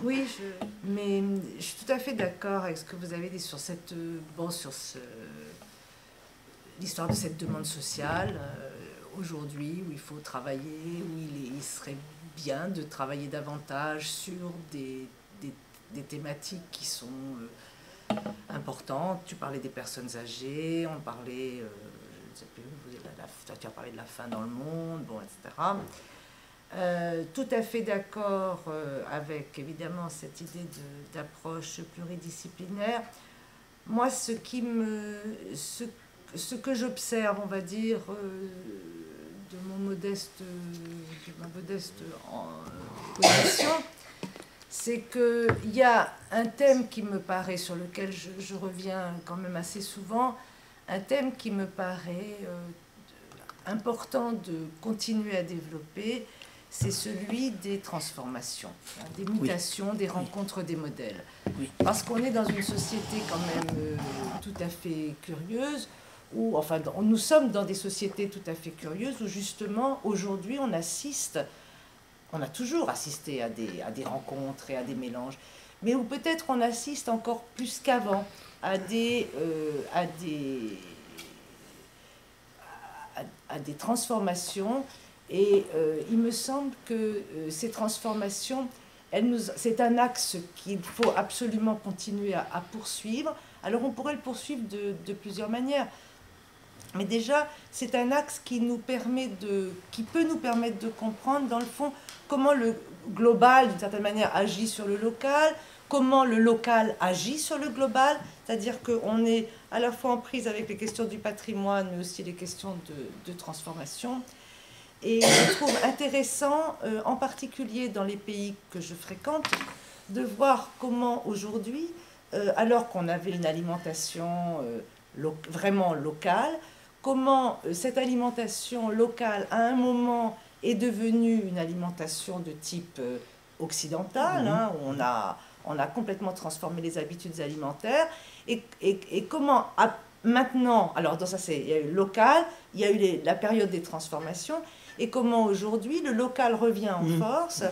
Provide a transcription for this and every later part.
Oui, mais je suis tout à fait d'accord avec ce que vous avez dit sur l'histoire de cette demande sociale aujourd'hui où il faut travailler, où il serait bien de travailler davantage sur des thématiques qui sont importantes. Tu parlais des personnes âgées, on parlait, je ne sais plus, tu as parlé de la faim dans le monde, bon, etc. Tout à fait d'accord avec évidemment cette idée d'approche pluridisciplinaire. Moi, ce que j'observe, on va dire, de ma modeste position, c'est qu'il y a un thème qui me paraît, sur lequel je reviens quand même assez souvent, un thème qui me paraît important de continuer à développer, c'est celui des transformations, des mutations, oui, des rencontres, oui, des modèles. Oui. Parce qu'on est dans une société quand même tout à fait curieuse, où, enfin, nous sommes dans des sociétés tout à fait curieuses, où justement, aujourd'hui, on a toujours assisté à des rencontres et à des mélanges, mais où peut-être on assiste encore plus qu'avant à des transformations. Et il me semble que ces transformations, c'est un axe qu'il faut absolument continuer à poursuivre. Alors on pourrait le poursuivre de plusieurs manières. Mais déjà, c'est un axe qui peut nous permettre de comprendre, dans le fond, comment le global, d'une certaine manière, agit sur le local, comment le local agit sur le global, c'est-à-dire qu'on est à la fois en prise avec les questions du patrimoine, mais aussi les questions de transformation. Et je trouve intéressant, en particulier dans les pays que je fréquente, de voir comment aujourd'hui, alors qu'on avait une alimentation vraiment locale, comment cette alimentation locale, à un moment, est devenue une alimentation de type occidental, hein, où on a complètement transformé les habitudes alimentaires, et comment maintenant, alors dans ça il y a eu le local, il y a eu la période des transformations, et comment aujourd'hui le local revient en force,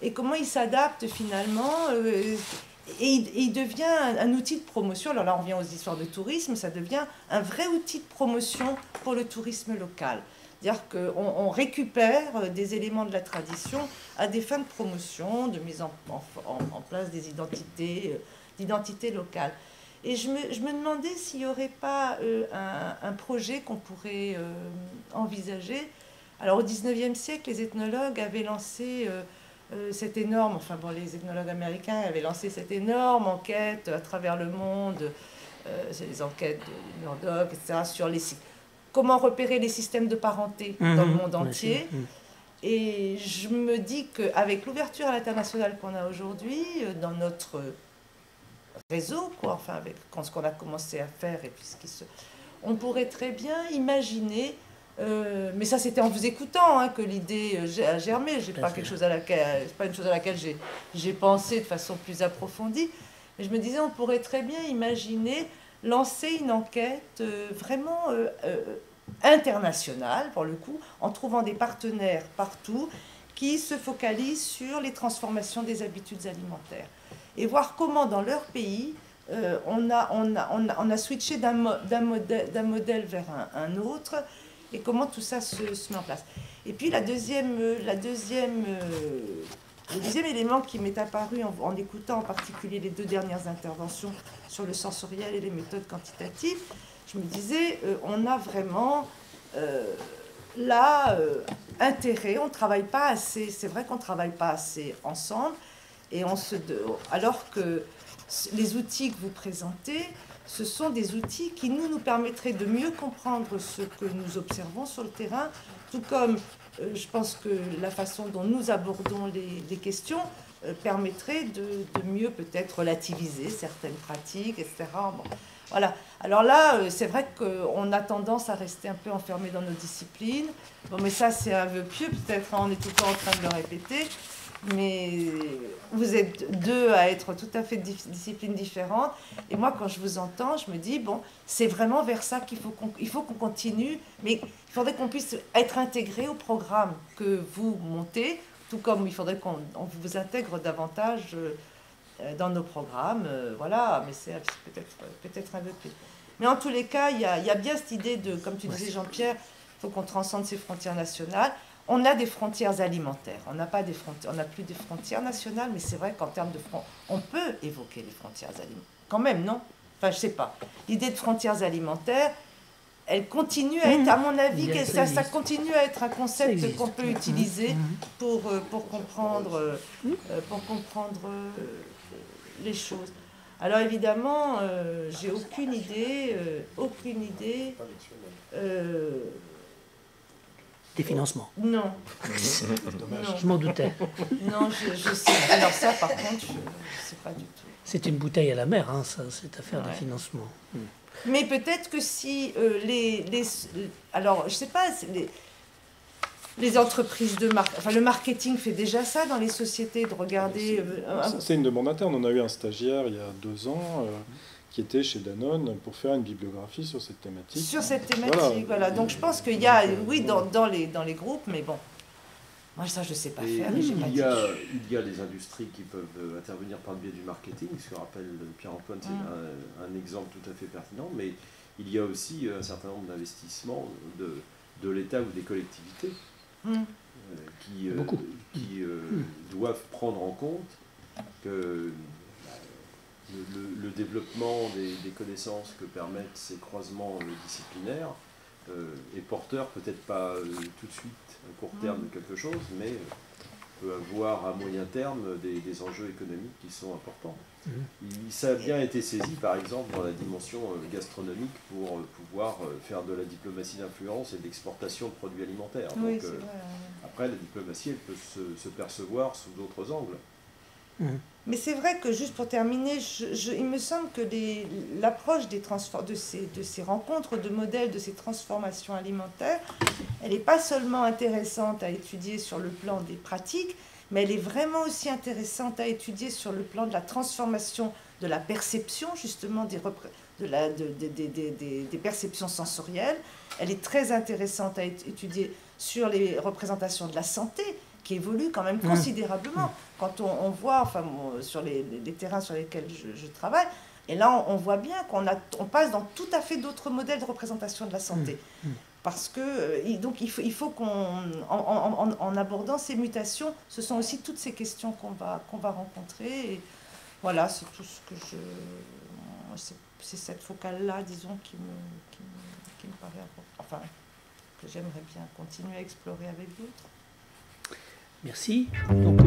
et comment il s'adapte finalement, et il devient un outil de promotion. Alors là, on revient aux histoires de tourisme, ça devient un vrai outil de promotion pour le tourisme local. C'est-à-dire qu'on récupère des éléments de la tradition à des fins de promotion, de mise en place des d'identités locales. Et je me demandais s'il n'y aurait pas un projet qu'on pourrait envisager. Alors au XIXe siècle, les ethnologues avaient lancé cette énorme, enfin bon, les ethnologues américains avaient lancé cette énorme enquête à travers le monde, c'est les enquêtes de Murdoch, etc., sur comment repérer les systèmes de parenté dans le monde entier. Et je me dis qu'avec l'ouverture à l'international qu'on a aujourd'hui, dans notre réseau, quoi, enfin avec ce qu'on a commencé à faire, et puis on pourrait très bien imaginer, mais ça c'était en vous écoutant hein, que l'idée a germé, c'est pas une chose à laquelle j'ai pensé de façon plus approfondie, mais je me disais on pourrait très bien imaginer lancer une enquête vraiment internationale, pour le coup, en trouvant des partenaires partout qui se focalisent sur les transformations des habitudes alimentaires. Et voir comment dans leur pays, on a switché d'un modèle vers un autre, et comment tout ça se met en place. Et puis le deuxième élément qui m'est apparu en écoutant en particulier les deux dernières interventions sur le sensoriel et les méthodes quantitatives, je me disais, on a vraiment là intérêt, on ne travaille pas assez, c'est vrai qu'on ne travaille pas assez ensemble, et alors que les outils que vous présentez, ce sont des outils qui nous permettraient de mieux comprendre ce que nous observons sur le terrain, tout comme je pense que la façon dont nous abordons les questions permettrait de mieux peut-être relativiser certaines pratiques, etc. Bon, voilà. Alors là, c'est vrai qu'on a tendance à rester un peu enfermé dans nos disciplines. Bon, mais ça, c'est un vœu pieux, peut-être, hein, on est tout le temps en train de le répéter. Mais vous êtes deux à être tout à fait disciplines différentes. Et moi, quand je vous entends, je me dis, bon, c'est vraiment vers ça qu'il faut qu'on continue. Mais il faudrait qu'on puisse être intégré au programme que vous montez, tout comme il faudrait qu'on vous intègre davantage dans nos programmes, voilà, mais c'est peut-être un peu plus. Mais en tous les cas, il y a bien cette idée de, comme tu disais Jean-Pierre, il faut qu'on transcende ces frontières nationales. On a des frontières alimentaires, on n'a plus des frontières nationales, mais c'est vrai qu'en termes de on peut évoquer les frontières alimentaires. Quand même, non? Enfin, je sais pas. L'idée de frontières alimentaires, elle continue à être, à mon avis, ça continue à être un concept qu'on peut utiliser pour comprendre, les choses. Alors évidemment, j'ai aucune idée. Des financements. Non. Non. Je m'en doutais. Non, je sais. Alors ça, par contre, je ne sais pas du tout. C'est une bouteille à la mer, hein, ça, cette affaire de financement. Mais peut-être que si alors, je ne sais pas, les entreprises de marketing, enfin le marketing fait déjà ça dans les sociétés, de regarder... C'est une demande interne. On a eu un stagiaire il y a 2 ans qui était chez Danone pour faire une bibliographie sur cette thématique. Sur cette thématique, voilà. Donc je pense qu'il y a, oui, dans les groupes, mais bon, moi ça je ne sais pas faire. Il y a des industries qui peuvent intervenir par le biais du marketing, ce que rappelle Pierre-Antoine, c'est un exemple tout à fait pertinent, mais il y a aussi un certain nombre d'investissements de l'État ou des collectivités qui doivent prendre en compte que le développement des connaissances que permettent ces croisements disciplinaires est porteur, peut-être pas tout de suite à court terme de quelque chose, mais peut avoir à moyen terme des enjeux économiques qui sont importants. Ça a bien été saisi, par exemple, dans la dimension gastronomique pour pouvoir faire de la diplomatie d'influence et d'exportation de produits alimentaires. Oui, donc, après, la diplomatie, elle peut se percevoir sous d'autres angles. Mais c'est vrai que, juste pour terminer, il me semble que l'approche de ces rencontres de modèles, de ces transformations alimentaires, elle n'est pas seulement intéressante à étudier sur le plan des pratiques, mais elle est vraiment aussi intéressante à étudier sur le plan de la transformation de la perception, justement, des perceptions sensorielles. Elle est très intéressante à étudier sur les représentations de la santé, qui évolue quand même considérablement. Quand on voit, enfin, sur les terrains sur lesquels je travaille, et là on voit bien qu'on passe dans tout à fait d'autres modèles de représentation de la santé. Parce que, donc il faut en abordant ces mutations, ce sont aussi toutes ces questions qu'on va rencontrer. Et voilà, c'est tout ce que c'est cette focale-là, disons, qui me paraît important, enfin, que j'aimerais bien continuer à explorer avec d'autres. Merci. Donc,